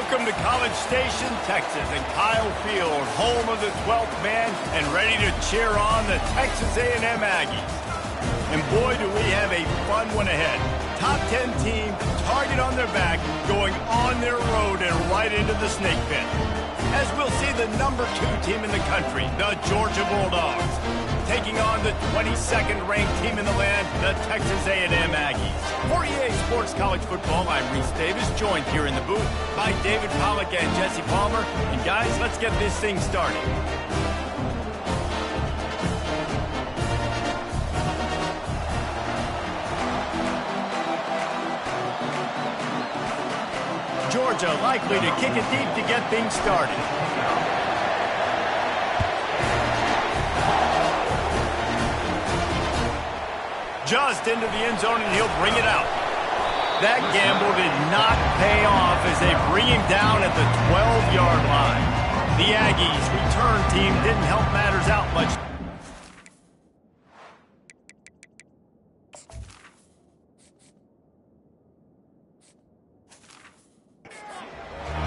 Welcome to College Station, Texas, and Kyle Field, home of the 12th man, and ready to cheer on the Texas A&M Aggies. And boy, do we have a fun one ahead. Top 10 team, target on their back, going on their road and right into the snake pit. As we'll see the number 2 team in the country, the Georgia Bulldogs, taking on the 22nd ranked team in the land, the Texas A&M Aggies. For EA Sports College Football, I'm Reese Davis, joined here in the booth by David Pollack and Jesse Palmer. And guys, let's get this thing started. Georgia likely to kick it deep to get things started. Just into the end zone, and he'll bring it out. That gamble did not pay off as they bring him down at the 12-yard line. The Aggies' return team didn't help matters out much.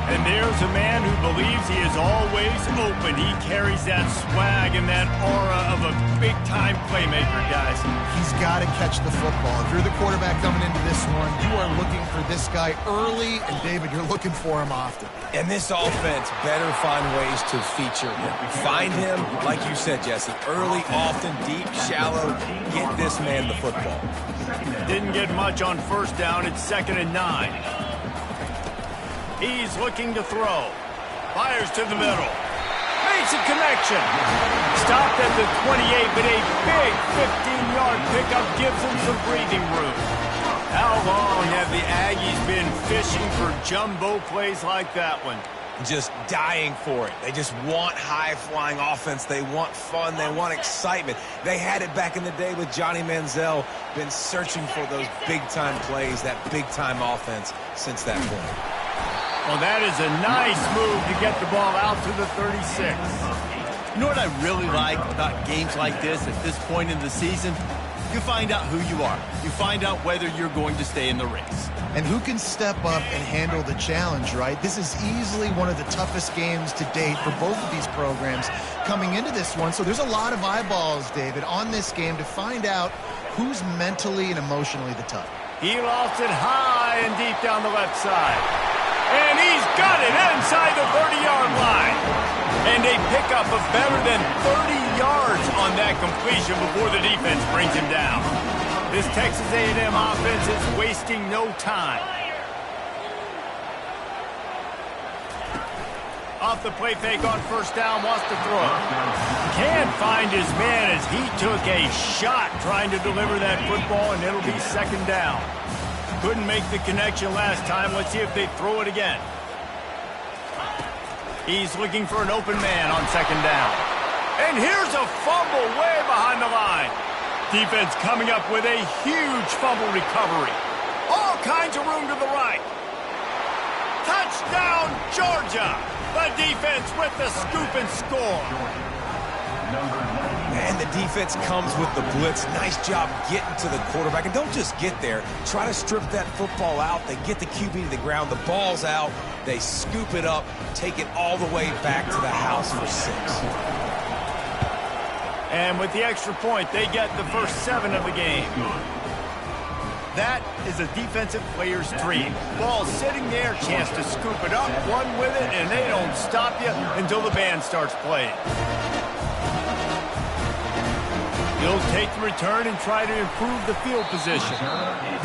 And there's a man who believes he is always open. He carries that swag and that aura of a big-time playmaker, guys. He's got to catch the football. If you're the quarterback coming into this one, you are looking for this guy early, and David, you're looking for him often. And this offense better find ways to feature him. Find him, like you said, Jesse, early, often, deep, shallow. Get this man the football. Didn't get much on first down. It's 2nd and 9. He's looking to throw. Fires to the middle. Makes a connection. Stopped at the 28, but a big 15-yard pickup gives him some breathing room. How long have the Aggies been fishing for jumbo plays like that one? Just dying for it. They just want high-flying offense. They want fun. They want excitement. They had it back in the day with Johnny Manziel. Been searching for those big-time plays, that big-time offense since that point. Well, that is a nice move to get the ball out to the 36. You know what I really like about games like this at this point in the season? You find out who you are. You find out whether you're going to stay in the race. And who can step up and handle the challenge, right? This is easily one of the toughest games to date for both of these programs coming into this one. So there's a lot of eyeballs, David, on this game to find out who's mentally and emotionally the tough. He lost it high and deep down the left side. And he's got it inside the 30-yard line. And a pickup of better than 30 yards on that completion before the defense brings him down. This Texas A&M offense is wasting no time. Off the play fake on first down, wants to throw. Can't find his man as he took a shot trying to deliver that football, and it'll be 2nd down. Couldn't make the connection last time. Let's see if they throw it again. He's looking for an open man on 2nd down. And here's a fumble way behind the line. Defense coming up with a huge fumble recovery. All kinds of room to the right. Touchdown, Georgia. The defense with the scoop and score. And the defense comes with the blitz. Nice job getting to the quarterback. And don't just get there. Try to strip that football out. They get the QB to the ground. The ball's out. They scoop it up, take it all the way back to the house for 6. And with the extra point, they get the first 7 of the game. That is a defensive player's dream. Ball sitting there, chance to scoop it up, run with it, and they don't stop you until the band starts playing. He'll take the return and try to improve the field position.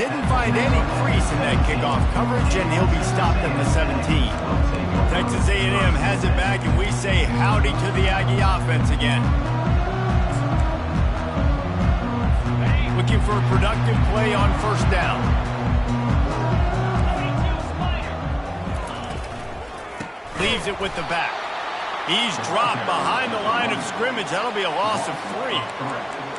Didn't find any crease in that kickoff coverage, and he'll be stopped at the 17. Texas A&M has it back, and we say howdy to the Aggie offense again. Looking for a productive play on first down. Leaves it with the back. He's dropped behind the line of scrimmage. That'll be a loss of 3.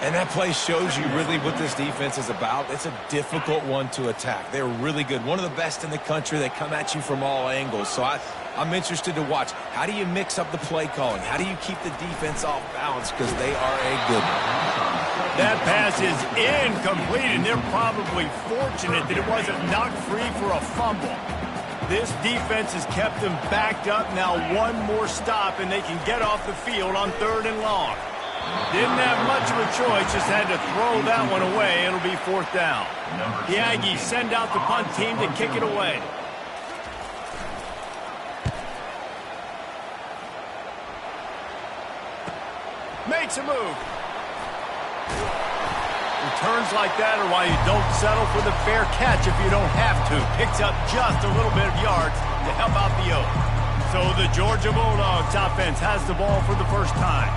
And that play shows you really what this defense is about. It's a difficult one to attack. They're really good. One of the best in the country. They come at you from all angles. So I'm interested to watch. How do you mix up the play calling? How do you keep the defense off balance? Because they are a good one. That pass is incomplete, and they're probably fortunate that it wasn't knocked free for a fumble. This defense has kept them backed up. Now one more stop, and they can get off the field on 3rd and long. Didn't have much of a choice, just had to throw that one away. It'll be 4th down. The Aggies send out the punt team to kick it away. Makes a move. Returns like that are why you don't settle for the fair catch if you don't have to. Picks up just a little bit of yards to help out the Oak. So the Georgia Bulldogs offense has the ball for the first time.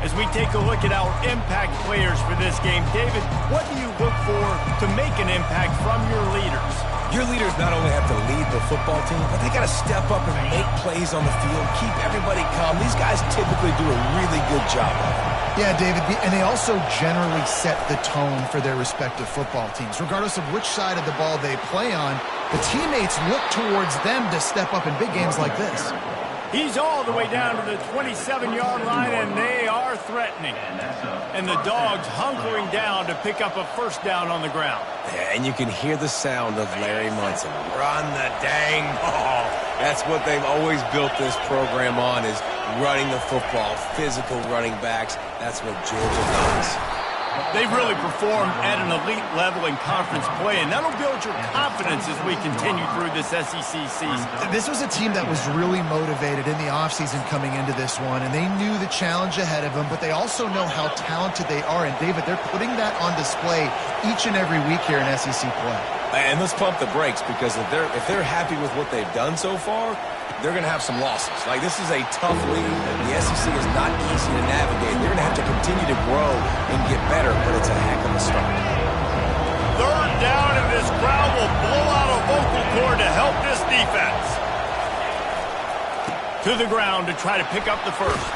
As we take a look at our impact players for this game, David, what do you look for to make an impact from your leaders? Your leaders not only have to lead the football team, but they got to step up and make plays on the field, keep everybody calm. These guys typically do a really good job of it. Yeah, David, and they also generally set the tone for their respective football teams. Regardless of which side of the ball they play on, the teammates look towards them to step up in big games like this. He's all the way down to the 27-yard line, and they are threatening. And the Dogs hunkering down to pick up a 1st down on the ground. Yeah, and you can hear the sound of Larry Munson. Run the dang ball. That's what they've always built this program on, is running the football, physical running backs. That's what Georgia does. They've really performed at an elite level in conference play, and that'll build your confidence as we continue through this SEC season. This was a team that was really motivated in the offseason coming into this one, and they knew the challenge ahead of them, but they also know how talented they are. And, David, they're putting that on display each and every week here in SEC play. And let's pump the brakes, because if they're happy with what they've done so far, they're going to have some losses. Like, this is a tough league. The SEC is not easy to navigate. They're going to have to continue to grow and get better, but it's a heck of a start. 3rd down, and this crowd will blow out a vocal cord to help this defense. To the ground to try to pick up the 1st.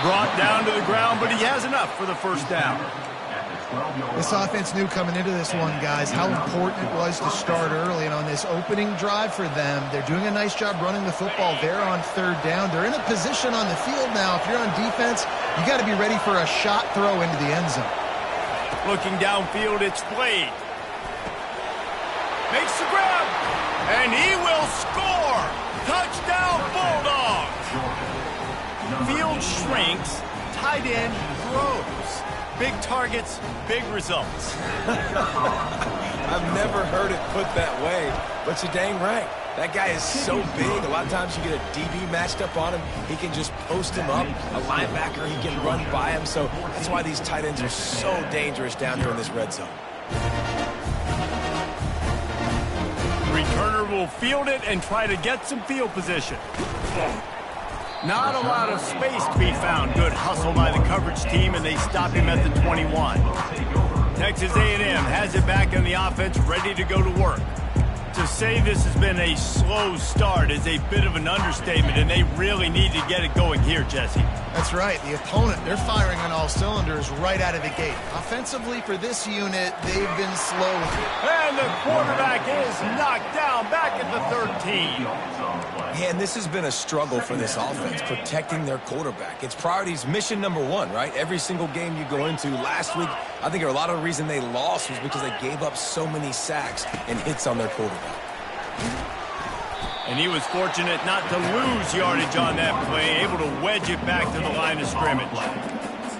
Brought down to the ground, but he has enough for the 1st down. This offense knew coming into this one, guys, how important it was to start early. And on this opening drive for them, they're doing a nice job running the football there on 3rd down. They're in a position on the field now. If you're on defense, you got to be ready for a shot throw into the end zone. Looking downfield, it's Blade. Makes the grab, and he will score. Touchdown, Bulldogs. Field shrinks, tight end grows. Big targets, big results. I've never heard it put that way, but you're dang right. That guy is so big. A lot of times you get a DB matched up on him. He can just post him up. A linebacker, he can run by him. So that's why these tight ends are so dangerous down here in this red zone. The returner will field it and try to get some field position. Not a lot of space to be found. Good hustle by the coverage team, and they stop him at the 21. Texas A&M has it back in the offense, ready to go to work. To say this has been a slow start is a bit of an understatement, and they really need to get it going here, Jesse. That's right. The opponent, they're firing on all cylinders right out of the gate. Offensively for this unit, they've been slow. And the quarterback is knocked down back at the 13. Yeah, and this has been a struggle for this offense, protecting their quarterback. It's priorities, mission number 1, right? Every single game you go into. Last week, I think a lot of the reason they lost was because they gave up so many sacks and hits on their quarterback. And he was fortunate not to lose yardage on that play, able to wedge it back to the line of scrimmage.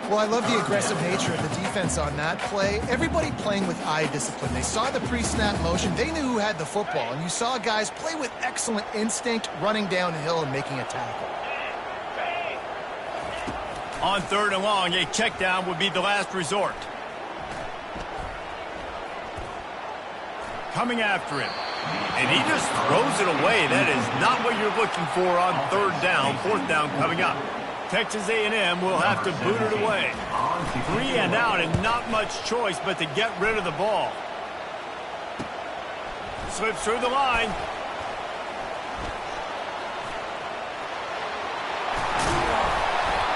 Well, I love the aggressive nature of the defense on that play. Everybody playing with eye discipline. They saw the pre-snap motion. They knew who had the football. And you saw guys play with excellent instinct, running downhill and making a tackle. On 3rd and long, a check down would be the last resort. Coming after him. And he just throws it away. That is not what you're looking for on 3rd down. 4th down coming up. Texas A&M will have to boot it away. 3 and out, and not much choice but to get rid of the ball. Slips through the line.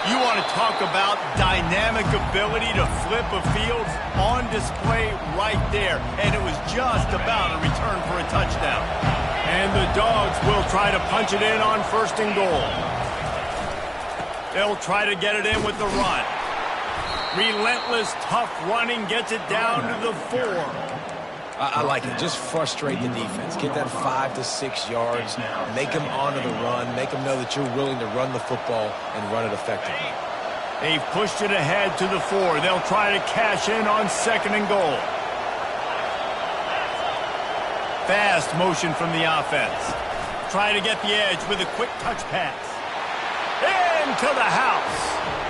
You want to talk about dynamic ability to flip a field, on display right there. And it was just about a return for a touchdown. And the Dogs will try to punch it in on 1st and goal. They'll try to get it in with the run. Relentless, tough running gets it down to the 4. I like it. Just frustrate the defense. Get that 5 to 6 yards. Make them honor the run. Make them know that you're willing to run the football and run it effectively. They've pushed it ahead to the 4. They'll try to cash in on 2nd and goal. Fast motion from the offense. Try to get the edge with a quick touch pass. Into the house.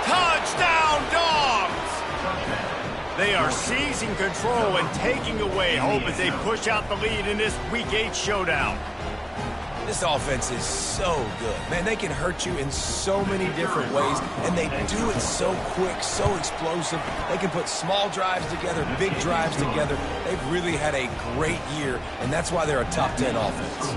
Touchdown, Dogs! They are seizing control and taking away hope as they push out the lead in this Week 8 showdown. This offense is so good. Man, they can hurt you in so many different ways, and they do it so quick, so explosive. They can put small drives together, big drives together. They've really had a great year, and that's why they're a top 10 offense.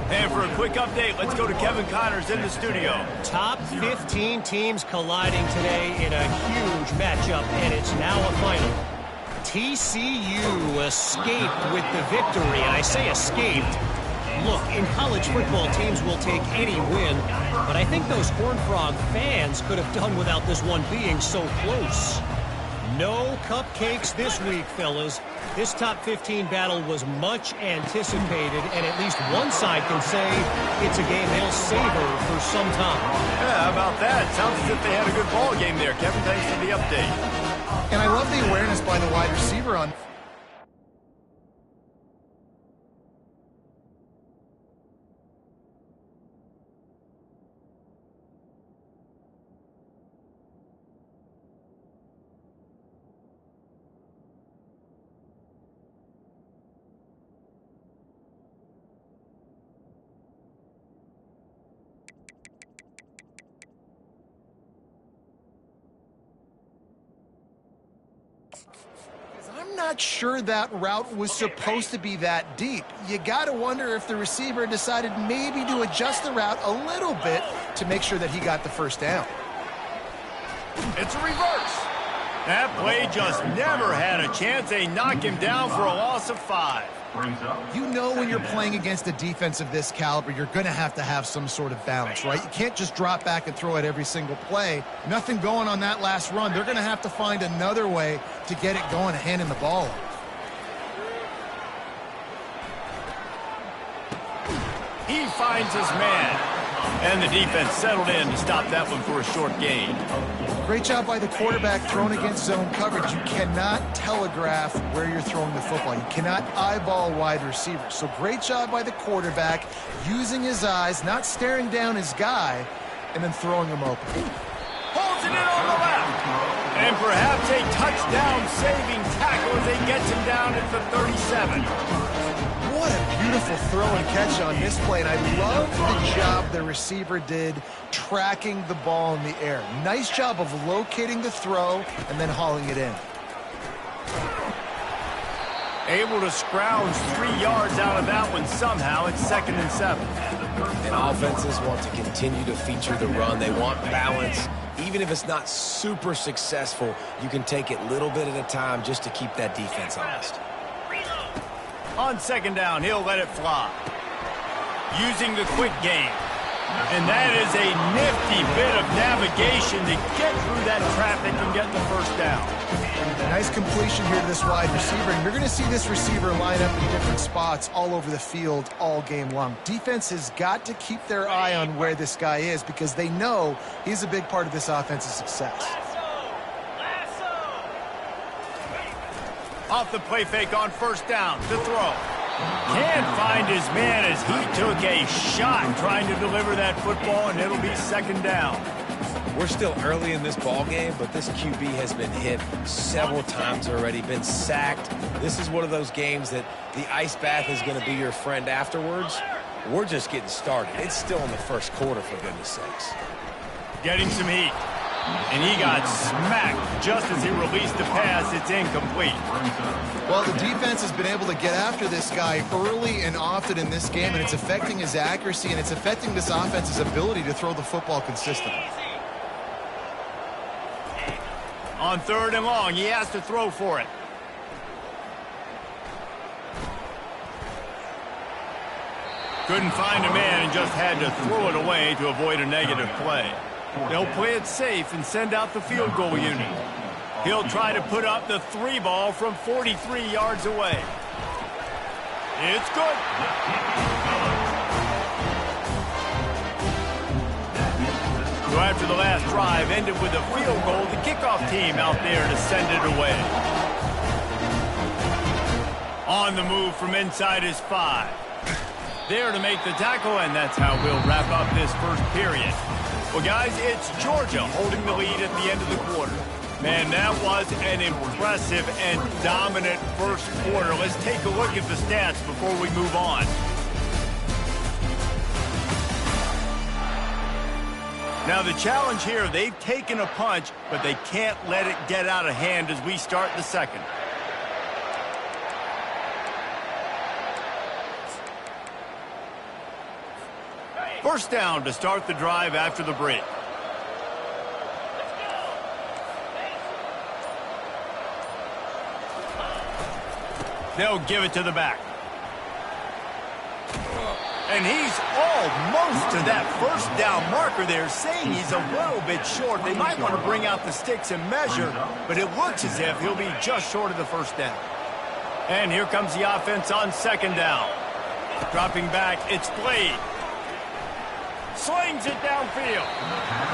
And for a quick update, let's go to Kevin Connors in the studio. Top 15 teams colliding today in a huge matchup, and it's now a final. TCU escaped with the victory, and I say escaped. Look, in college football, teams will take any win, but I think those Horned Frog fans could have done without this one being so close. No cupcakes this week, fellas. This top 15 battle was much anticipated, and at least one side can say it's a game they'll savor for some time. Yeah, how about that? Sounds as if they had a good ball game there. Kevin, thanks for the update. And I love the awareness by the wide receiver on... I'm not sure that route was supposed to be that deep. You got to wonder if the receiver decided maybe to adjust the route a little bit to make sure that he got the first down. It's a reverse. That play just never had a chance. They knock him down for a loss of 5. You know when you're playing against a defense of this caliber, you're going to have some sort of balance, right? You can't just drop back and throw it every single play. Nothing going on that last run. They're going to have to find another way to get it going and handing the ball off. He finds his man. And the defense settled in to stop that one for a short gain. Great job by the quarterback thrown against zone coverage. You cannot telegraph where you're throwing the football. You cannot eyeball wide receivers. So great job by the quarterback using his eyes, not staring down his guy, and then throwing him open. Holds it in on the left. And perhaps a touchdown-saving tackle as they gets him down at the 37. What a beautiful throw and catch on this play, and I love the job the receiver did tracking the ball in the air. Nice job of locating the throw and then hauling it in. Able to scrounge 3 yards out of that one somehow. It's 2nd and 7. And offenses want to continue to feature the run. They want balance. Even if it's not super successful, you can take it little bit at a time just to keep that defense honest. On 2nd down, he'll let it fly. Using the quick game. And that is a nifty bit of navigation to get through that traffic and get the first down. Nice completion here to this wide receiver. And you're going to see this receiver line up in different spots all over the field all game long. Defense has got to keep their eye on where this guy is because they know he's a big part of this offense's success. Off the play fake on 1st down to throw. Can't find his man as he took a shot trying to deliver that football, and it'll be 2nd down. We're still early in this ball game, but this QB has been hit several times already, been sacked. This is one of those games that the ice bath is going to be your friend afterwards. We're just getting started. It's still in the 1st quarter, for goodness sakes. Getting some heat. And he got smacked just as he released the pass. It's incomplete. Well, the defense has been able to get after this guy early and often in this game, and it's affecting his accuracy, and it's affecting this offense's ability to throw the football consistently. On 3rd and long, he has to throw for it. Couldn't find a man and just had to throw it away to avoid a negative play. They'll play it safe and send out the field goal unit. He'll try to put up the 3 ball from 43 yards away. It's good. So after the last drive ended with a field goal, the kickoff team out there to send it away. On the move from inside his 5. There to make the tackle, and that's how we'll wrap up this first period. Well, guys, it's Georgia holding the lead at the end of the quarter. Man, that was an impressive and dominant first quarter. Let's take a look at the stats before we move on. Now, the challenge here, they've taken a punch, but they can't let it get out of hand as we start the second. First down to start the drive after the break. They'll give it to the back. And he's almost to that first down marker there, saying he's a little bit short. They might want to bring out the sticks and measure, but it looks as if he'll be just short of the first down. And here comes the offense on second down. Dropping back, it's Blade. Slings it downfield.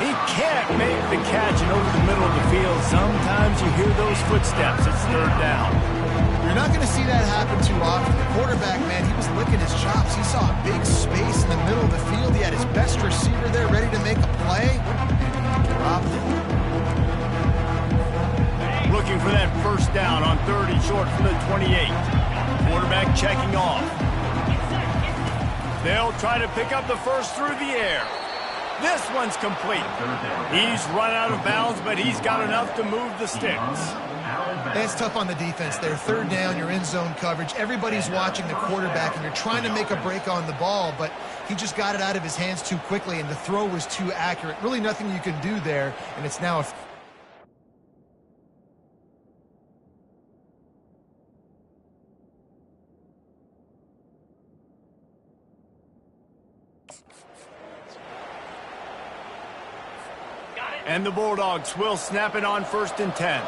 He can't make the catch and over the middle of the field. Sometimes you hear those footsteps. It's third down. You're not going to see that happen too often. The quarterback, man, he was licking his chops. He saw a big space in the middle of the field. He had his best receiver there ready to make a play, and he dropped it. Looking for that first down on 30 short from the 28. Quarterback checking off. They'll try to pick up the first through the air. This one's complete. He's run out of bounds, but he's got enough to move the sticks. It's tough on the defense there. Third down, you're in zone coverage. Everybody's watching the quarterback, and you're trying to make a break on the ball, but he just got it out of his hands too quickly, and the throw was too accurate. Really nothing you can do there, and it's now a... And the Bulldogs will snap it on 1st and 10.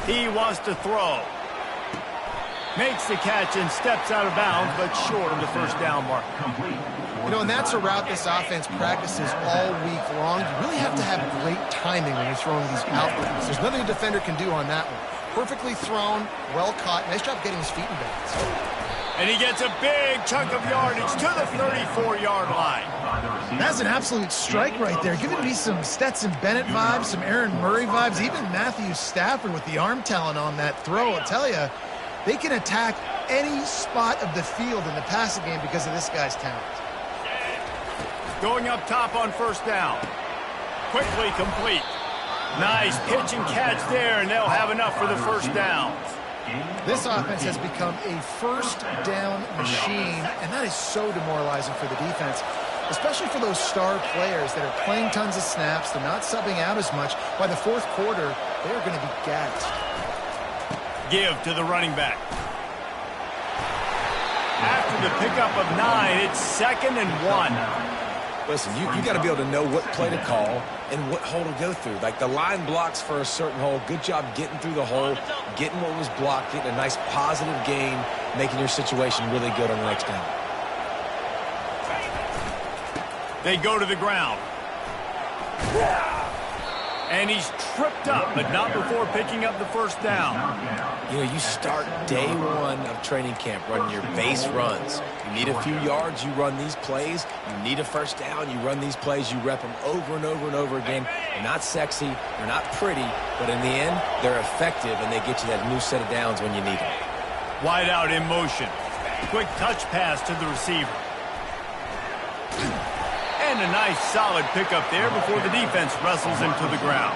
He wants to throw. Makes the catch and steps out of bounds, but short of the first down mark. You know, and that's a route this offense practices all week long. You really have to have great timing when you're throwing these out routes. There's nothing a defender can do on that one. Perfectly thrown, well caught. Nice job getting his feet in bounds. And he gets a big chunk of yardage to the 34-yard line. That's an absolute strike right there. Giving me some Stetson Bennett vibes, some Aaron Murray vibes, even Matthew Stafford with the arm talent on that throw. I'll tell you, they can attack any spot of the field in the passing game because of this guy's talent. Going up top on first down. Quickly complete. Nice pitch and catch there, and they'll have enough for the first down. This offense has become a first down machine, and that is so demoralizing for the defense, especially for those star players that are playing tons of snaps. They're not subbing out as much. By the fourth quarter, they're going to be gassed. Give to the running back. After the pickup of 9, it's 2nd and 1. Listen, you got to be able to know what play to call and what hole to go through. Like the line blocks for a certain hole. Good job getting through the hole, getting what was blocked, getting a nice positive gain, making your situation really good on the next down. They go to the ground. And he's tripped up, but not before picking up the first down. You know, you start day one of training camp running your base runs. You need a few yards, you run these plays. You need a first down, you run these plays. You rep them over and over and over again. They're not sexy, they're not pretty, but in the end, they're effective, and they get you that new set of downs when you need them. Wide out in motion. Quick touch pass to the receiver. And a nice solid pickup there before the defense wrestles him to the ground.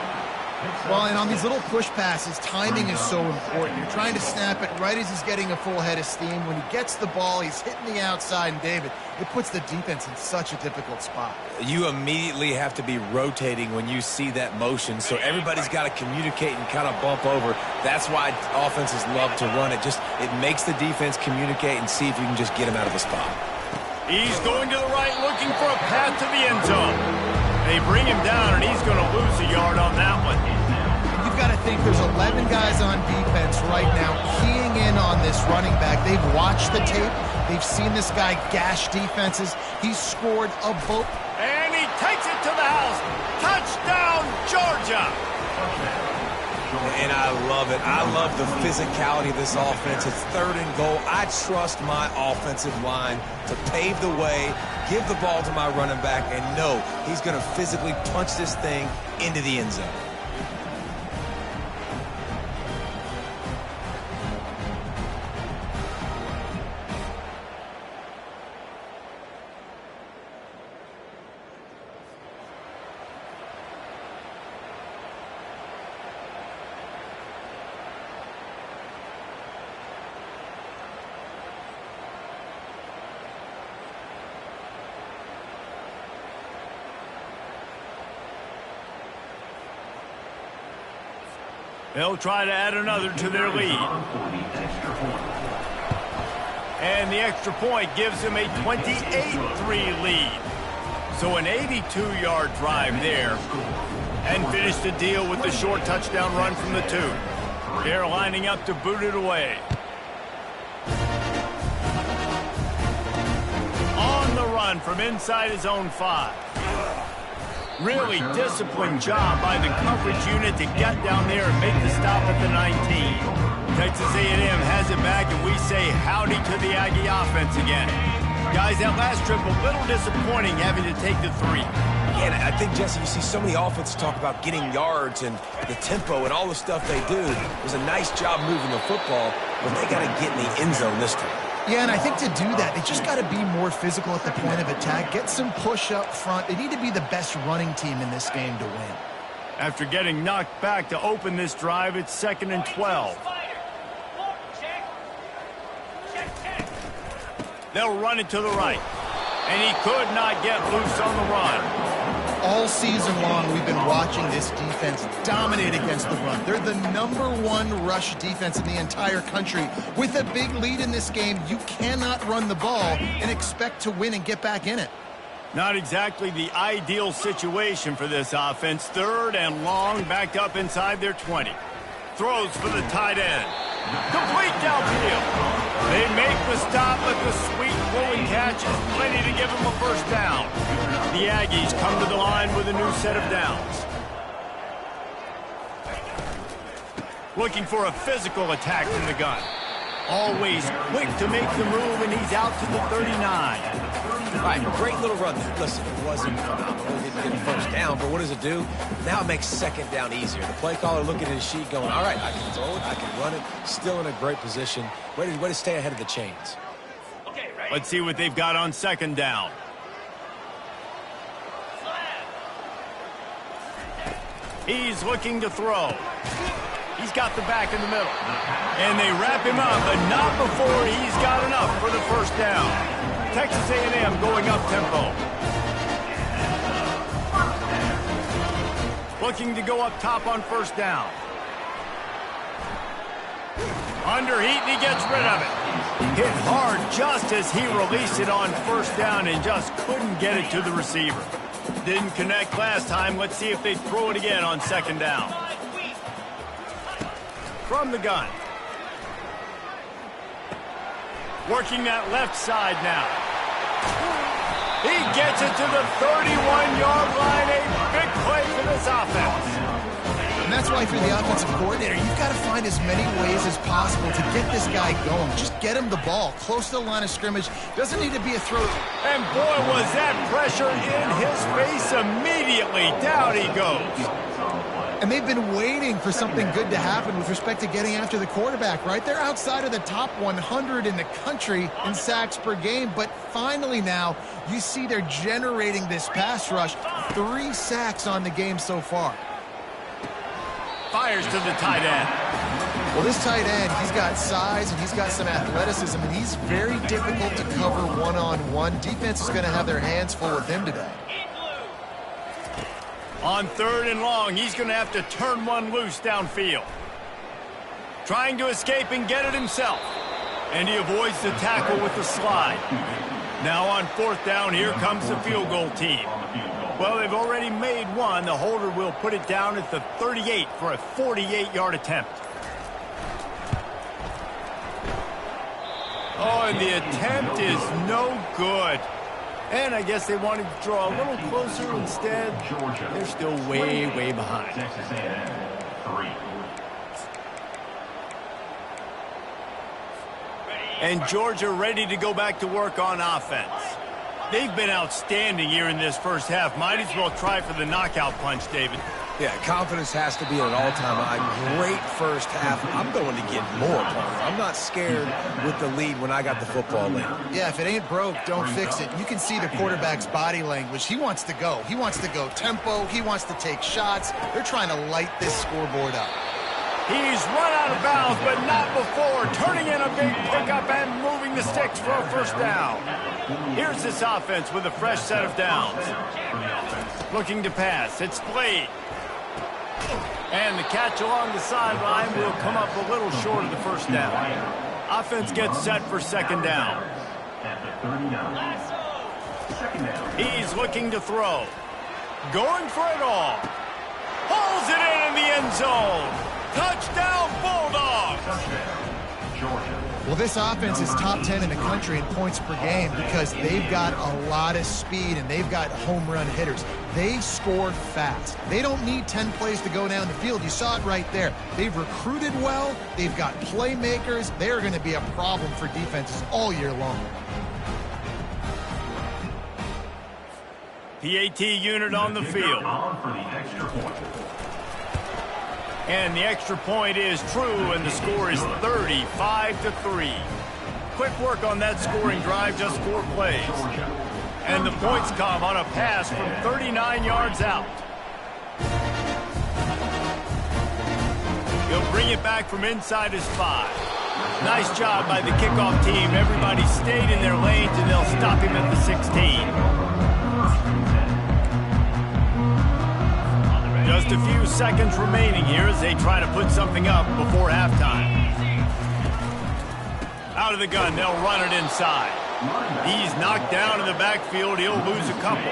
Well, and on these little push passes, timing is so important. You're trying to snap it right as he's getting a full head of steam. When he gets the ball, he's hitting the outside, and David, it puts the defense in such a difficult spot. You immediately have to be rotating when you see that motion, so everybody's got to communicate and kind of bump over. That's why offenses love to run it. It makes the defense communicate and see if you can just get him out of the spot. He's going to the right, looking for a path to the end zone. They bring him down, and he's going to lose a yard on that one. You've got to think there's 11 guys on defense right now keying in on this running back. They've watched the tape. They've seen this guy gash defenses. He's scored a boat. And he takes it to the house. Touchdown, Georgia! And I love it. I love the physicality of this offense. It's 3rd and goal. I trust my offensive line to pave the way, give the ball to my running back, and know he's going to physically punch this thing into the end zone. They'll try to add another to their lead. And the extra point gives them a 28-3 lead. So an 82-yard drive there. And finish the deal with the short touchdown run from the 2. They're lining up to boot it away. On the run from inside his own 5. Really disciplined job by the coverage unit to get down there and make the stop at the 19. Texas A&M has it back, and we say howdy to the Aggie offense again. Guys, that last trip a little disappointing having to take the 3. Yeah, and I think, Jesse, you see so many offenses talk about getting yards and the tempo and all the stuff they do. It was a nice job moving the football, but they got to get in the end zone this time. Yeah, and I think to do that, they just got to be more physical at the point of attack, get some push up front. They need to be the best running team in this game to win. After getting knocked back to open this drive, it's 2nd and 12. They'll run it to the right. And he could not get loose on the run. All season long, we've been watching this defense dominate against the run. They're the #1 rush defense in the entire country. With a big lead in this game, you cannot run the ball and expect to win and get back in it. Not exactly the ideal situation for this offense. 3rd and long, backed up inside their 20. Throws for the tight end. Complete downfield. They make the stop, but the sweet rolling catch is plenty to give them a first down. The Aggies come to the line with a new set of downs. Looking for a physical attack from the gun. Always quick to make the move, and he's out to the 39. All right, great little run there. Listen, it wasn't phenomenal. He didn't get a first down, but what does it do? Now it makes 2nd down easier. The play caller looking at his sheet going, all right, I can throw it, I can run it. Still in a great position. Way to stay ahead of the chains. Let's see what they've got on 2nd down. He's looking to throw. He's got the back in the middle. And they wrap him up, but not before he's got enough for the first down. Texas A&M going up tempo. Looking to go up top on first down. Under heat, and he gets rid of it. Hit hard just as he released it on first down and just couldn't get it to the receiver. Didn't connect last time. Let's see if they throw it again on 2nd down. From the gun. Working that left side now. He gets it to the 31-yard line. A big play for this offense. And that's why, if you're the offensive coordinator, you've got to find as many ways as possible to get this guy going. Just get him the ball close to the line of scrimmage. Doesn't need to be a throw. And boy, was that pressure in his face immediately. Down he goes. And they've been waiting for something good to happen with respect to getting after the quarterback, right? They're outside of the top 100 in the country in sacks per game, but finally now you see they're generating this pass rush. 3 sacks on the game so far. Fires to the tight end. Well, this tight end, he's got size and he's got some athleticism, and he's very difficult to cover one-on-one. Defense is going to have their hands full with him today. On 3rd and long, he's going to have to turn one loose downfield. Trying to escape and get it himself. And he avoids the tackle with the slide. Now on 4th down, here comes the field goal team. Well, they've already made one. The holder will put it down at the 38 for a 48-yard attempt. Oh, and the attempt is no good. And I guess they wanted to draw a little closer. Instead, they're still way, way behind. Texas A&M, 3. And Georgia ready to go back to work on offense. They've been outstanding here in this first half. Might as well try for the knockout punch, David. Yeah, confidence has to be at an all-time high. Great first half. I'm going to get more points. I'm not scared with the lead when I got the football late. Yeah, if it ain't broke, don't fix it. You can see the quarterback's body language. He wants to go. He wants to go tempo. He wants to take shots. They're trying to light this scoreboard up. He's run out of bounds, but not before. Turning in a big pickup and moving the sticks for a first down. Here's this offense with a fresh set of downs. Looking to pass. It's Blade. And the catch along the sideline will come up a little short of the first down. Offense gets set for second down. He's looking to throw. Going for it all. Pulls it in the end zone. Touchdown, Bulldogs! Well, this offense is top 10 in the country in points per game because they've got a lot of speed and they've got home run hitters. They score fast. They don't need 10 plays to go down the field. You saw it right there. They've recruited well. They've got playmakers. They're going to be a problem for defenses all year long. PAT unit on the field. And the extra point is true, and the score is 35-3. Quick work on that scoring drive, just 4 plays. And the points come on a pass from 39 yards out. He'll bring it back from inside his 5. Nice job by the kickoff team. Everybody stayed in their lanes, and they'll stop him at the 16. Just a few seconds remaining here as they try to put something up before halftime. Out of the gun, they'll run it inside. He's knocked down in the backfield. He'll lose a couple.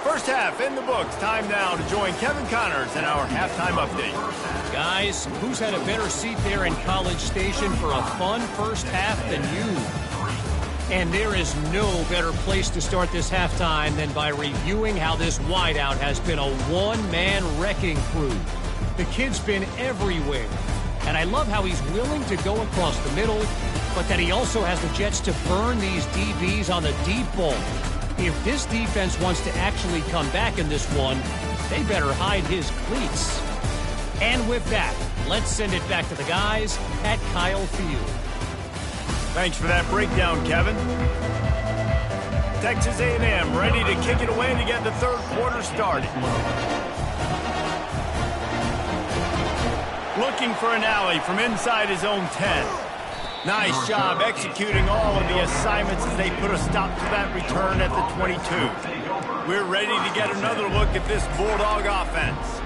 First half in the books. Time now to join Kevin Connors in our halftime update. Guys, who's had a better seat there in College Station for a fun first half than you? And there is no better place to start this halftime than by reviewing how this wideout has been a one-man wrecking crew. The kid's been everywhere. And I love how he's willing to go across the middle, but that he also has the jets to burn these DBs on the deep ball. If this defense wants to actually come back in this one, they better hide his cleats. And with that, let's send it back to the guys at Kyle Field. Thanks for that breakdown, Kevin. Texas A&M ready to kick it away to get the third quarter started. Looking for an alley from inside his own 10. Nice job executing all of the assignments as they put a stop to that return at the 22. We're ready to get another look at this Bulldog offense.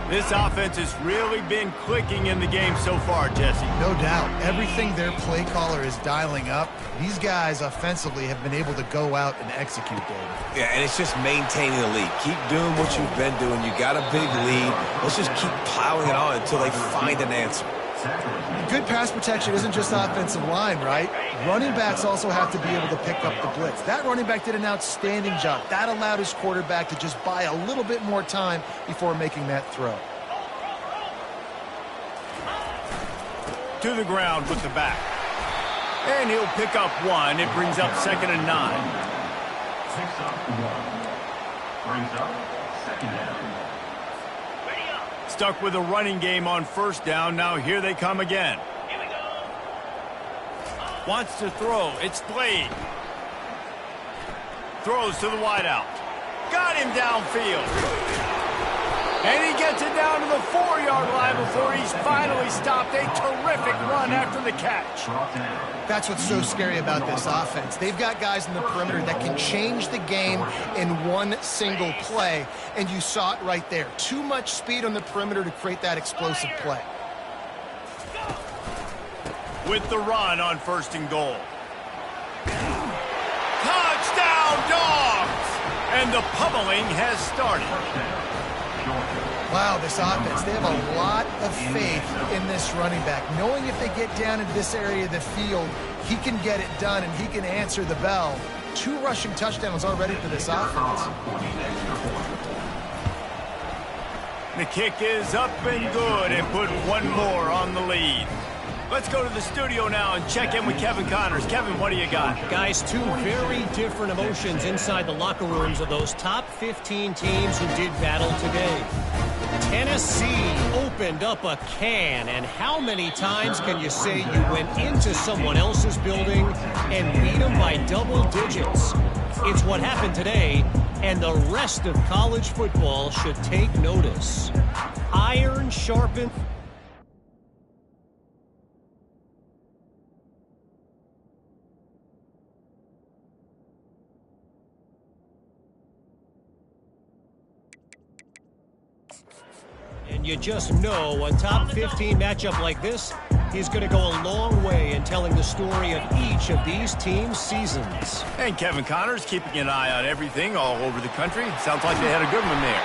This offense has really been clicking in the game so far, Jesse. No doubt. Everything their play caller is dialing up, these guys offensively have been able to go out and execute, David. Yeah, and it's just maintaining the lead. Keep doing what you've been doing. You got a big lead. Let's just keep plowing it on until they find an answer. Good pass protection isn't just offensive line, right? Running backs also have to be able to pick up the blitz. That running back did an outstanding job. That allowed his quarterback to just buy a little bit more time before making that throw. To the ground with the back. And he'll pick up 1. It brings up 2nd and 9. Picks up 1. Brings up 2nd down. Stuck with a running game on first down. Now here they come again. Wants to throw. It's Blade. Throws to the wideout. Got him downfield. And he gets it down to the 4-yard line before he's finally stopped. A terrific run after the catch. That's what's so scary about this offense. They've got guys in the perimeter that can change the game in one single play, and you saw it right there. Too much speed on the perimeter to create that explosive play. With the run on 1st and goal. Touchdown, Dogs! And the pummeling has started. Wow, this offense, they have a lot of faith in this running back, knowing if they get down into this area of the field, he can get it done and he can answer the bell. 2 rushing touchdowns already for this offense. The kick is up and good and put one more on the lead. Let's go to the studio now and check in with Kevin Connors. Kevin, what do you got? Guys, 2 very different emotions inside the locker rooms of those top 15 teams who did battle today. Tennessee opened up a can, and how many times can you say you went into someone else's building and beat them by double digits? It's what happened today, and the rest of college football should take notice. Iron sharpened. And you just know a top 15 matchup like this is going to go a long way in telling the story of each of these teams' seasons. And Kevin Connors keeping an eye on everything all over the country. Sounds like they had a good one there.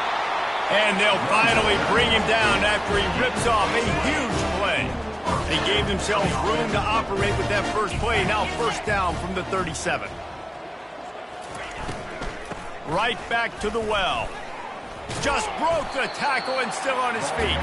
And they'll finally bring him down after he rips off a huge play. They gave themselves room to operate with that first play. Now first down from the 37. Right back to the well. Just broke the tackle and still on his feet.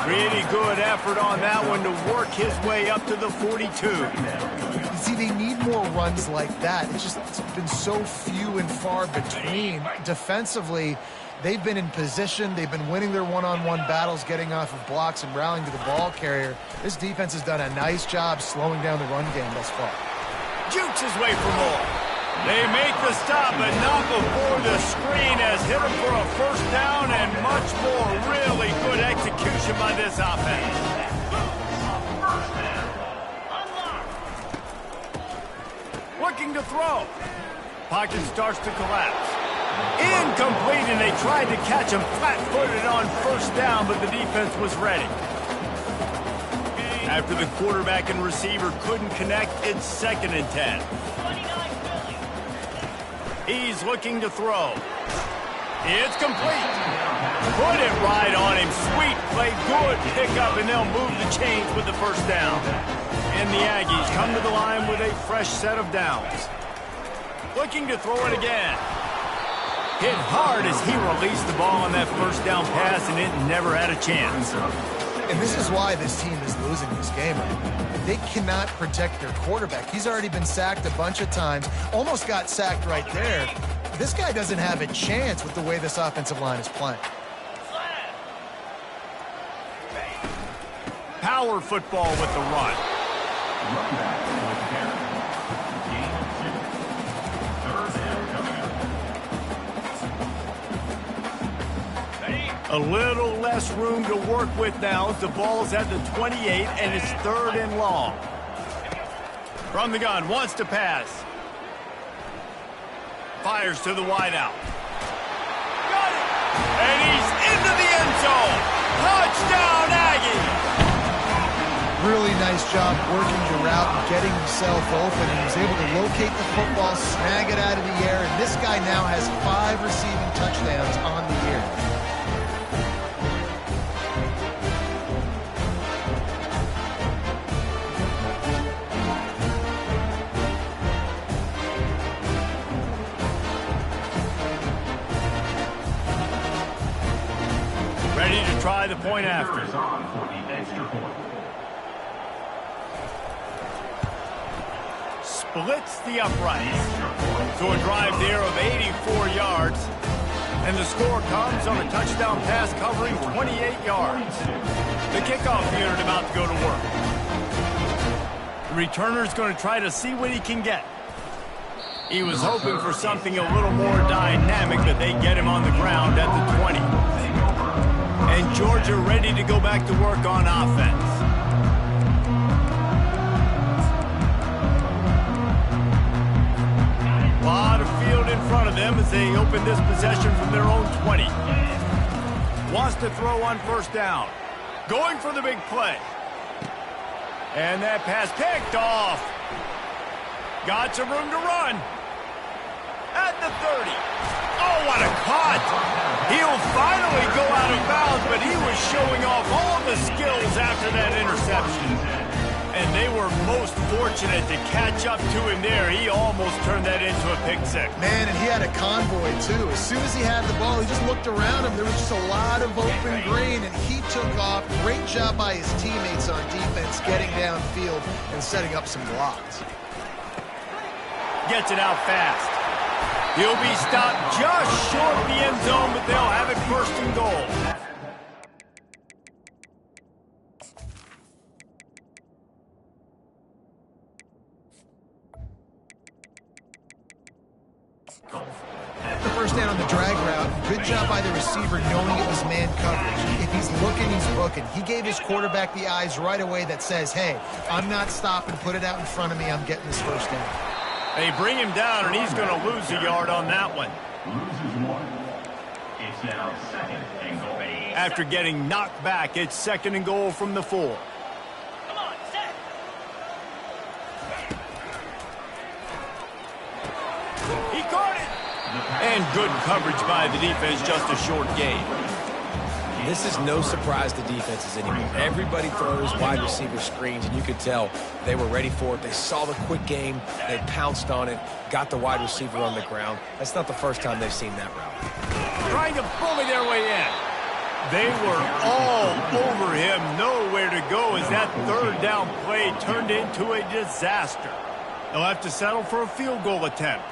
Pretty good effort on that one to work his way up to the 42. You see, they need more runs like that. It's been so few and far between. Defensively, they've been in position. They've been winning their one-on-one battles, getting off of blocks and rallying to the ball carrier. This defense has done a nice job slowing down the run game thus far. Jukes his way for more. They make the stop, but not before the screen has hit him for a first down and much more. Really good execution by this offense. Looking to throw. Pocket starts to collapse. Incomplete, and they tried to catch him flat-footed on first down, but the defense was ready. After the quarterback and receiver couldn't connect, it's 2nd and 10. He's looking to throw. It's complete. Put it right on him. Sweet play, good pickup, and they'll move the chains with the first down. And the Aggies come to the line with a fresh set of downs. Looking to throw it again. Hit hard as he released the ball on that first down pass, and it never had a chance. And this is why this team is losing this game. They cannot protect their quarterback. He's already been sacked a bunch of times, almost got sacked right there. This guy doesn't have a chance with the way this offensive line is playing. Power football with the run. A little less room to work with now as the ball's at the 28 and it's 3rd and long. From the gun, wants to pass. Fires to the wideout. Got it! And he's into the end zone. Touchdown, Aggie! Really nice job working the route and getting himself open. And he was able to locate the football, snag it out of the air, and this guy now has 5 receiving touchdowns on the year. Ready to try the point after. Splits the uprights. So a drive there of 84 yards. And the score comes on a touchdown pass covering 28 yards. The kickoff unit about to go to work. The returner's going to try to see what he can get. He was hoping for something a little more dynamic, but they get him on the ground at the 20. And Georgia ready to go back to work on offense. A lot of field in front of them as they open this possession from their own 20. Wants to throw on first down. Going for the big play. And that pass picked off. Got some room to run. At the 30. Oh, what a cut! He'll finally go out of bounds, but he was showing off all the skills after that interception. And they were most fortunate to catch up to him there. He almost turned that into a pick six. Man, and he had a convoy, too. As soon as he had the ball, he just looked around him. There was just a lot of open green, and he took off. Great job by his teammates on defense, getting downfield and setting up some blocks. Gets it out fast. He'll be stopped just short of the end zone, but they'll have it first and goal. The first down on the drag route. Good job by the receiver knowing it was man coverage. If he's looking, he's booking. He gave his quarterback the eyes right away that says, hey, I'm not stopping. Put it out in front of me. I'm getting this first down. They bring him down, and he's going to lose a yard on that one. Loses one. It's now second and goal. After getting knocked back, it's second and goal from the 4. He caught it! And good coverage by the defense, just a short gain. This is no surprise to defenses anymore. Everybody throws wide receiver screens, and you could tell they were ready for it. They saw the quick game. They pounced on it, got the wide receiver on the ground. That's not the first time they've seen that route. Trying to bully their way in. They were all over him, nowhere to go as that third down play turned into a disaster. They'll have to settle for a field goal attempt.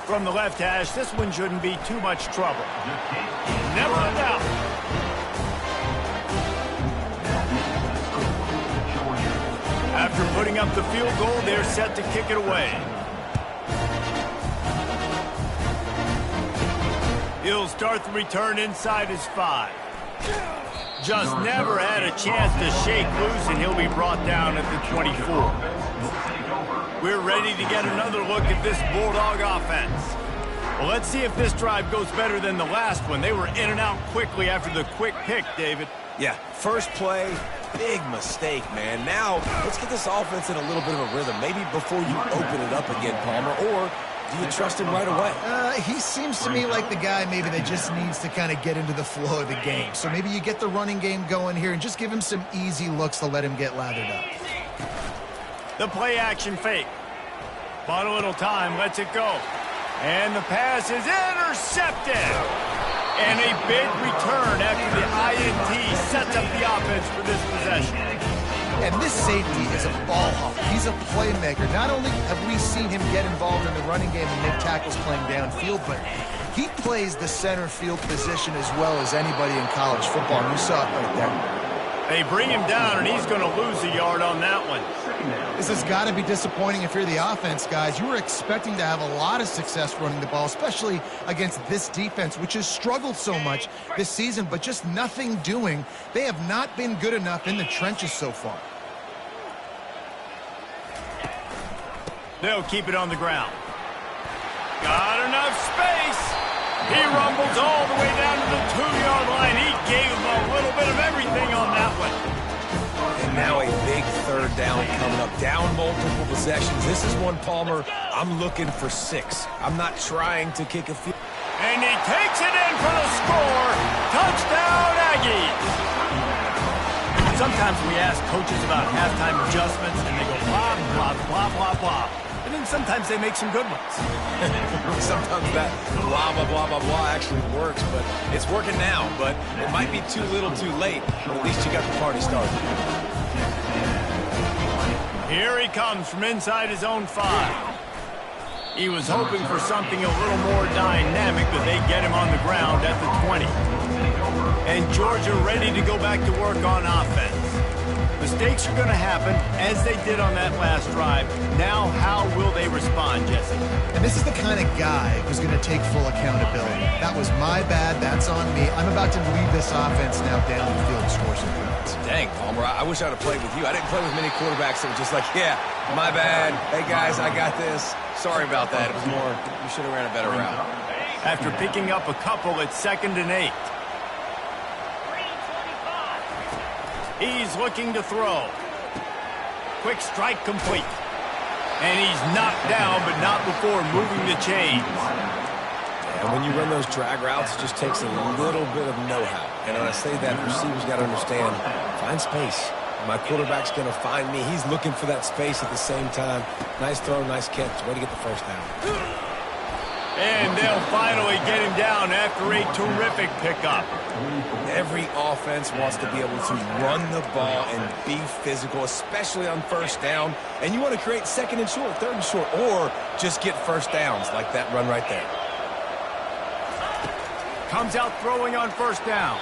From the left hash, this one shouldn't be too much trouble. Never a doubt. After putting up the field goal, they're set to kick it away. He'll start the return inside his 5. Just never had a chance to shake loose, and he'll be brought down at the 24. We're ready to get another look at this Bulldog offense. Well, let's see if this drive goes better than the last one. They were in and out quickly after the quick pick, David. Yeah, first play, big mistake, man. Now, let's get this offense in a little bit of a rhythm. Maybe before you open it up again, Palmer, or do you trust him right away? He seems to me like the guy maybe that just needs to kind of get into the flow of the game. So maybe you get the running game going here and just give him some easy looks to let him get lathered up. The play action fake. Bought a little time, lets it go. And the pass is intercepted. And a big return after the INT sets up the offense for this possession. And this safety is a ball hawk. He's a playmaker. Not only have we seen him get involved in the running game and make tackles playing downfield, but he plays the center field position as well as anybody in college football. And you saw it right there. They bring him down, and he's going to lose a yard on that one. This has got to be disappointing if you're the offense, guys. You were expecting to have a lot of success running the ball, especially against this defense, which has struggled so much this season, but just nothing doing. They have not been good enough in the trenches so far. They'll keep it on the ground. Got enough space. He rumbles all the way down to the 2-yard line. He gave him a little bit of everything on that one. And now a big third down coming up. Down multiple possessions. This is one, Palmer, I'm looking for 6. I'm not trying to kick a field. And he takes it in for the score. Touchdown, Aggies. Sometimes we ask coaches about halftime adjustments, and they go blah, blah, blah, blah, blah. And then sometimes they make some good ones. Sometimes that blah, blah, blah, blah, blah actually works, but it's working now. But it might be too little too late, but at least you got the party started. Here he comes from inside his own 5. He was hoping for something a little more dynamic, but they get him on the ground at the 20. And Georgia ready to go back to work on offense. Mistakes are going to happen, as they did on that last drive. Now, how will they respond, Jesse? And this is the kind of guy who's going to take full accountability. That was my bad. That's on me. I'm about to lead this offense now down the field and score some points. Dang, Palmer, I wish I would have played with you. I didn't play with many quarterbacks that were just like, yeah, my bad. Hey, guys, I got this. Sorry about that. It was more, you should have ran a better route. After picking up a couple, it's 2nd and 8. He's looking to throw. Quick strike complete. And he's knocked down, but not before moving the chains. And when you run those drag routes, it just takes a little bit of know-how. And when I say that, the receivers got to understand, find space. My quarterback's going to find me. He's looking for that space at the same time. Nice throw, nice catch. Way to get the first down. And they'll finally get him down after a terrific pickup. Every offense wants to be able to run the ball and be physical, especially on first down. And you want to create second and short, third and short, or just get first downs like that run right there. Comes out throwing on first down.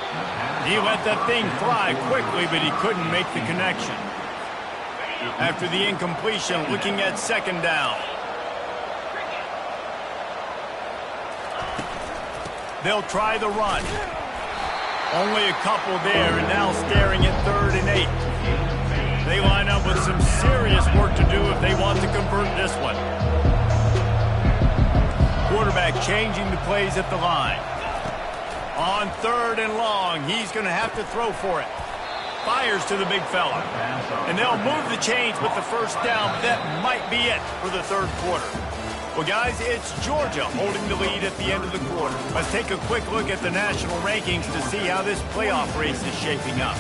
He let that thing fly quickly, but he couldn't make the connection. After the incompletion, looking at second down. They'll try the run. Only a couple there, and now staring at 3rd and 8. They line up with some serious work to do if they want to convert this one. Quarterback changing the plays at the line. On 3rd and long, he's going to have to throw for it. Fires to the big fella. And they'll move the chains with the first down, but that might be it for the 3rd quarter. Well, guys, it's Georgia holding the lead at the end of the quarter. Let's take a quick look at the national rankings to see how this playoff race is shaping up.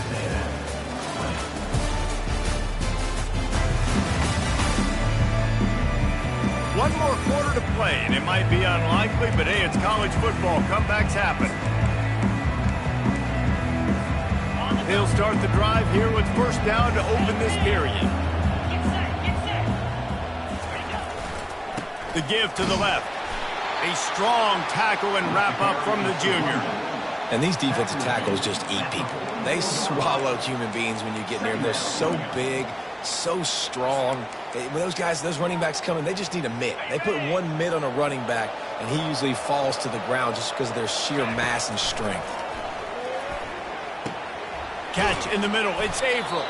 One more quarter to play, and it might be unlikely, but hey, it's college football. Comebacks happen. He'll start the drive here with first down to open this period. The give to the left. A strong tackle and wrap up from the junior. And these defensive tackles just eat people. They swallow human beings when you get near them. They're so big, so strong. When those guys, those running backs come in, they just need a mitt. They put one mitt on a running back, and he usually falls to the ground just because of their sheer mass and strength. Catch in the middle. It's Averill.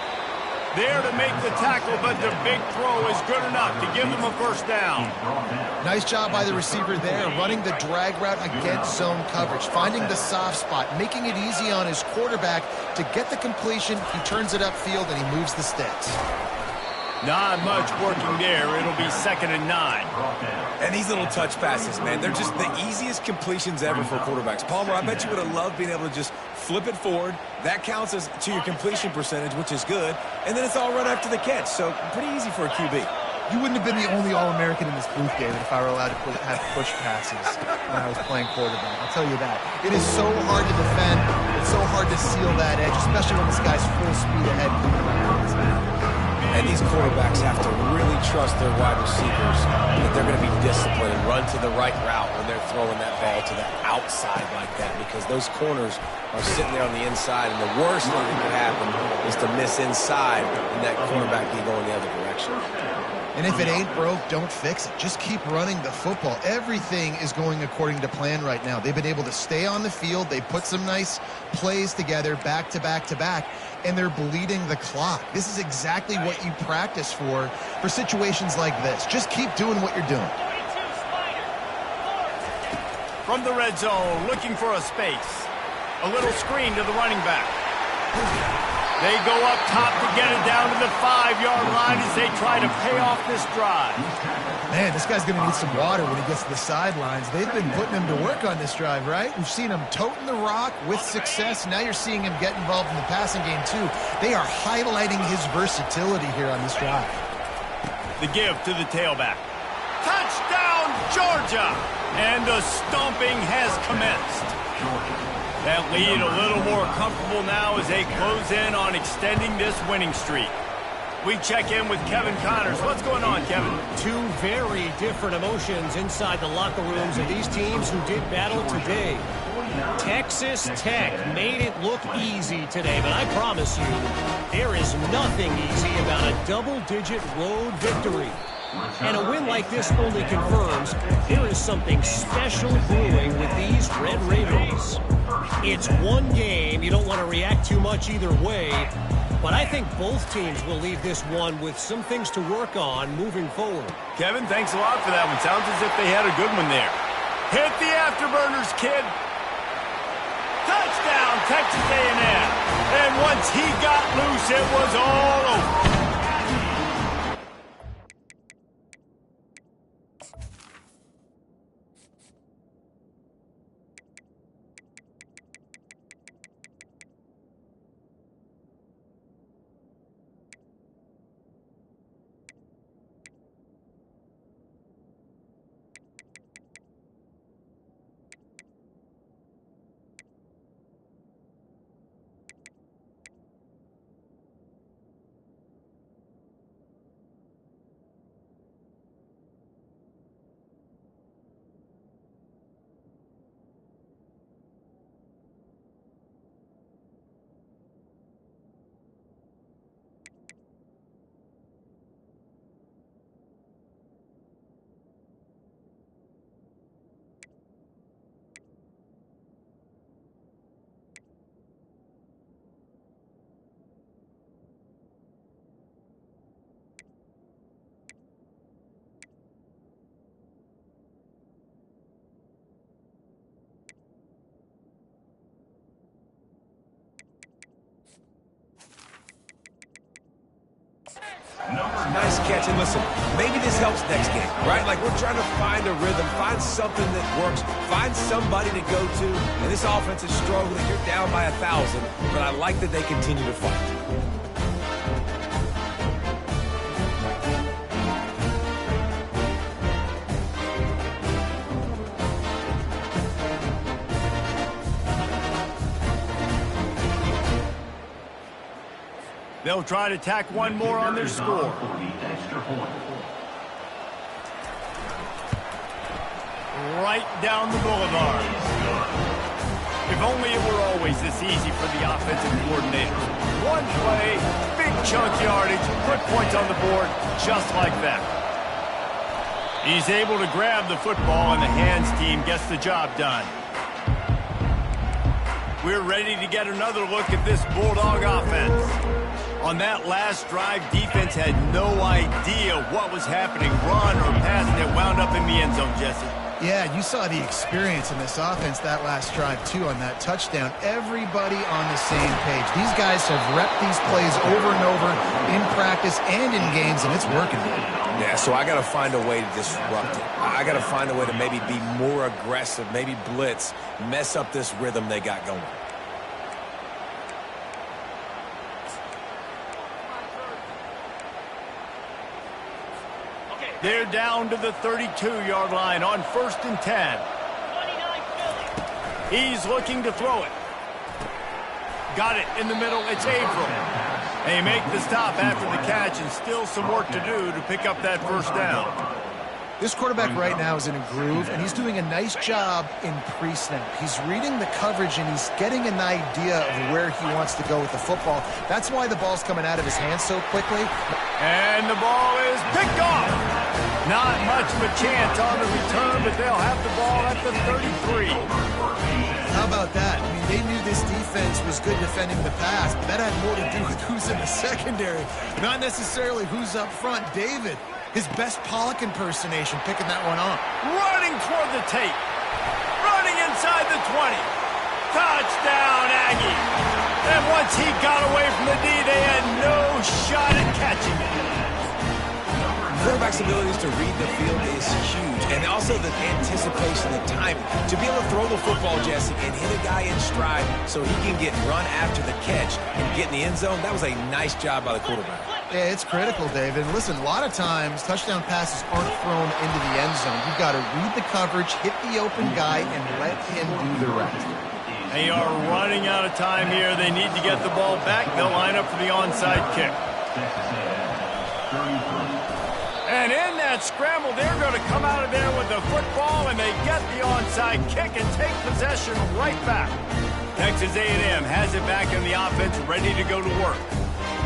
There to make the tackle, but the big throw is good enough to give them a first down. Nice job by the receiver there, running the drag route against zone coverage, finding the soft spot, making it easy on his quarterback to get the completion. He turns it upfield, and he moves the sticks. Not much working there. It'll be 2nd and 9. And these little touch passes, man, they're just the easiest completions ever for quarterbacks. Palmer, I bet you would have loved being able to just flip it forward. That counts as to your completion percentage, which is good. And then it's all run after the catch, so pretty easy for a QB. You wouldn't have been the only All-American in this booth, David, if I were allowed to have push passes when I was playing quarterback. I'll tell you that. It is so hard to defend. It's so hard to seal that edge, especially when this guy's full speed ahead. And these quarterbacks have to really trust their wide receivers that they're going to be disciplined and run to the right route when they're throwing that ball to the outside like that, because those corners are sitting there on the inside, and the worst thing that could happen is to miss inside and that cornerback be going the other direction. And if it ain't broke, don't fix it. Just keep running the football. Everything is going according to plan right now. They've been able to stay on the field. They put some nice plays together back to back to back, and they're bleeding the clock. This is exactly what you practice for situations like this. Just keep doing what you're doing. From the red zone, looking for a space. A little screen to the running back. They go up top to get it down to the 5-yard line as they try to pay off this drive. Man, this guy's going to need some water when he gets to the sidelines. They've been putting him to work on this drive, right? We've seen him toting the rock with success. Now you're seeing him get involved in the passing game, too. They are highlighting his versatility here on this drive. The give to the tailback. Touchdown, Georgia! And the stomping has commenced. That lead a little more comfortable now as they close in on extending this winning streak. We check in with Kevin Connors. What's going on, Kevin? Two very different emotions inside the locker rooms of these teams who did battle today. Texas Tech made it look easy today, but I promise you, there is nothing easy about a double-digit road victory. And a win like this only confirms there is something special brewing with these Red Raiders. It's one game. You don't want to react too much either way. But I think both teams will leave this one with some things to work on moving forward. Kevin, thanks a lot for that one. Sounds as if they had a good one there. Hit the afterburners, kid. Touchdown, Texas A&M. And once he got loose, it was all over. catch. And listen, maybe this helps next game, right? Like we're trying to find a rhythm, find something that works, find somebody to go to. And this offense is struggling. You're down by 1,000, but I like that they continue to fight. They'll try to tack one more on their score. Right down the boulevard. If only it were always this easy for the offensive coordinators. One play, big chunk yardage, put points on the board just like that. He's able to grab the football, and the hands team gets the job done. We're ready to get another look at this Bulldog offense. On that last drive, defense had no idea what was happening, run or pass, and it wound up in the end zone, Jesse. Yeah, you saw the experience in this offense that last drive, too, on that touchdown. Everybody on the same page. These guys have repped these plays over and over in practice and in games, and it's working. Yeah, so I got to find a way to disrupt it. I got to find a way to maybe be more aggressive, maybe blitz, mess up this rhythm they got going. They're down to the 32-yard line on 1st and 10. He's looking to throw it. Got it in the middle. It's Averill. They make the stop after the catch, and still some work to do to pick up that first down. This quarterback right now is in a groove, and he's doing a nice job in pre-snap. He's reading the coverage, and he's getting an idea of where he wants to go with the football. That's why the ball's coming out of his hands so quickly. And the ball is picked off. Not much of a chance on the return, but they'll have the ball at the 33. How about that? I mean, they knew this defense was good defending the pass, but that had more to do with who's in the secondary, not necessarily who's up front. David, his best Pollock impersonation, picking that one off. Running toward the tape. Running inside the 20. Touchdown, Aggie. And once he got away from the D, they had no shot at catching it. Quarterback's abilities to read the field is huge, and also the anticipation, the timing. To be able to throw the football, Jesse, and hit a guy in stride so he can get run after the catch and get in the end zone, that was a nice job by the quarterback. Yeah, it's critical, David. Listen, a lot of times touchdown passes aren't thrown into the end zone. You've got to read the coverage, hit the open guy, and let him do the rest. They are running out of time here. They need to get the ball back. They'll line up for the onside kick. And in that scramble, they're going to come out of there with the football, and they get the onside kick and take possession right back. Texas A&M has it back in the offense, ready to go to work.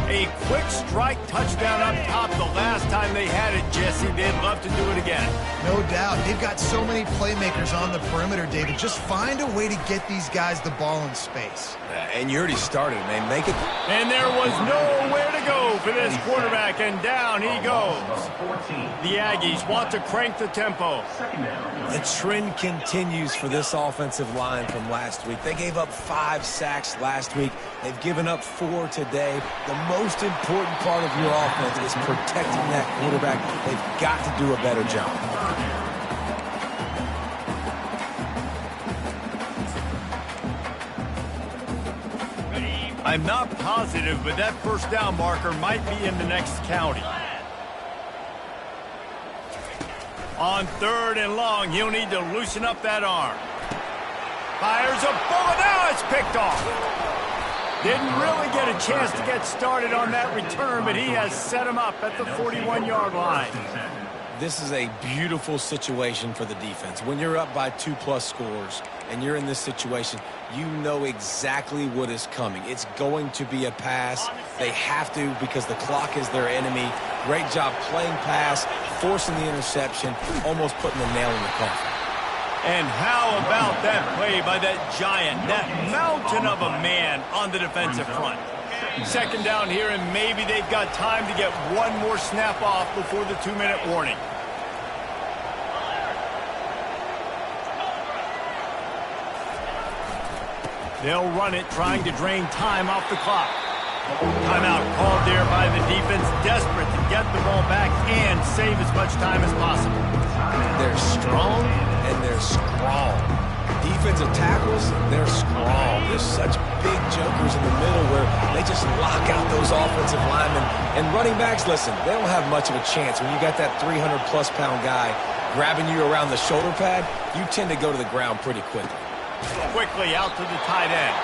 A quick strike touchdown up top the last time they had it, Jesse. They'd love to do it again. No doubt. They've got so many playmakers on the perimeter, David. Just find a way to get these guys the ball in space. And you already started, man. Make it. And there was nowhere to go for this quarterback, and down he goes. The Aggies want to crank the tempo. The trend continues for this offensive line from last week. They gave up 5 sacks last week. They've given up 4 today. The most important part of your offense is protecting that quarterback. They've got to do a better job. I'm not positive, but that first down marker might be in the next county. On 3rd and long, he'll need to loosen up that arm. Fires a bullet. Now it's picked off. Didn't really get a chance to get started on that return, but he has set him up at the 41-yard line. This is a beautiful situation for the defense. When you're up by 2+ scores and you're in this situation, you know exactly what is coming. It's going to be a pass. They have to because the clock is their enemy. Great job playing pass, forcing the interception, almost putting the nail in the coffin. And how about that play by that giant, that mountain of a man on the defensive front? 2nd down here, and maybe they've got time to get one more snap off before the 2-minute warning. They'll run it, trying to drain time off the clock. Timeout called there by the defense, desperate to get the ball back and save as much time as possible. They're strong and they're strong. Defensive tackles, they're strong. There's such big jokers in the middle where they just lock out those offensive linemen. And running backs, listen, they don't have much of a chance. When you got that 300-plus pound guy grabbing you around the shoulder pad, you tend to go to the ground pretty quickly. Quickly out to the tight end.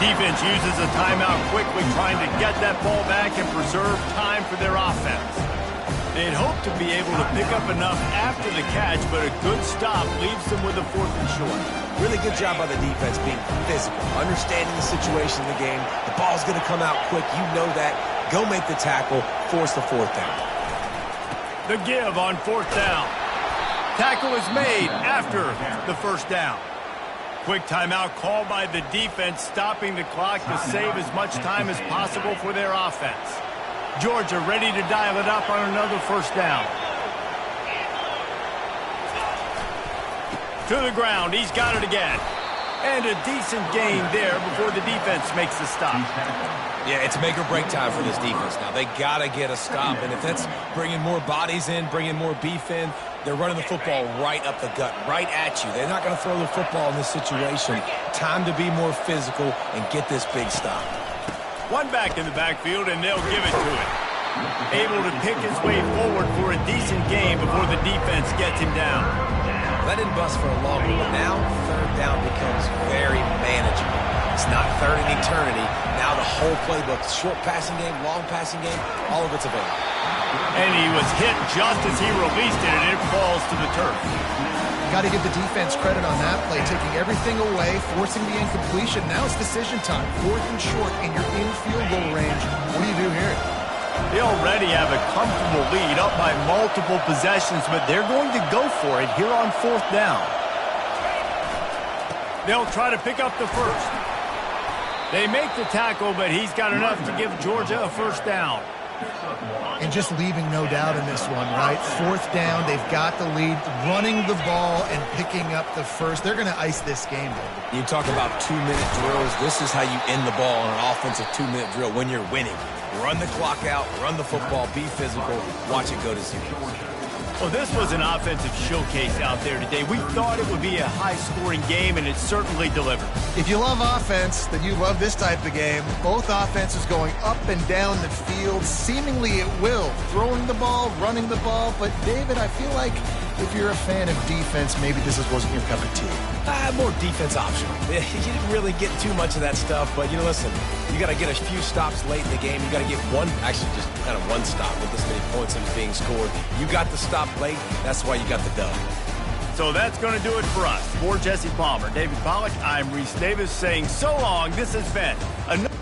Defense uses a timeout quickly, trying to get that ball back and preserve time for their offense. They'd hope to be able to pick up enough after the catch, but a good stop leaves them with a 4th and short. Really good job by the defense being physical, understanding the situation in the game. The ball's going to come out quick. You know that. Go make the tackle, force the 4th down. The give on 4th down. Tackle is made after the 1st down. Quick timeout called by the defense, stopping the clock to save as much time as possible for their offense. Georgia ready to dial it up on another 1st down. To the ground, he's got it again. And a decent gain there before the defense makes the stop. Yeah, it's make or break time for this defense now. They got to get a stop, and if that's bringing more bodies in, bringing more beef in, they're running the football right up the gut, right at you. They're not going to throw the football in this situation. Time to be more physical and get this big stop. One back in the backfield, and they'll give it to him. Able to pick his way forward for a decent gain before the defense gets him down. That didn't bust for a long one, but now 3rd down becomes very manageable. It's not 3rd and eternity. Now the whole playbook, short passing game, long passing game, all of it's available. And he was hit just as he released it, and it falls to the turf. Got to give the defense credit on that play, taking everything away, forcing the incompletion. Now it's decision time. 4th and short, and you're in field goal range. What do you do here? They already have a comfortable lead, up by multiple possessions, but they're going to go for it here on 4th down. They'll try to pick up the 1st. They make the tackle, but he's got enough to give Georgia a 1st down. And just leaving no doubt in this one, right? 4th down, they've got the lead, running the ball and picking up the 1st. They're going to ice this game, baby. You talk about 2-minute drills. This is how you end the ball on an offensive 2-minute drill when you're winning. Run the clock out, run the football, be physical, watch it go to 0. Well, this was an offensive showcase out there today. We thought it would be a high-scoring game, and it certainly delivered. If you love offense, then you love this type of game. Both offenses going up and down the field, seemingly at will. Throwing the ball, running the ball. But, David, I feel like if you're a fan of defense, maybe this wasn't your cup of tea. More defense optional. You didn't really get too much of that stuff, but, listen, you got to get a few stops late in the game. You got to get just kind of one stop with this many points that was being scored. You got the stop late. That's why you got the dub. So that's going to do it for us. For Jesse Palmer, David Pollack, I'm Reese Davis saying so long. This has been another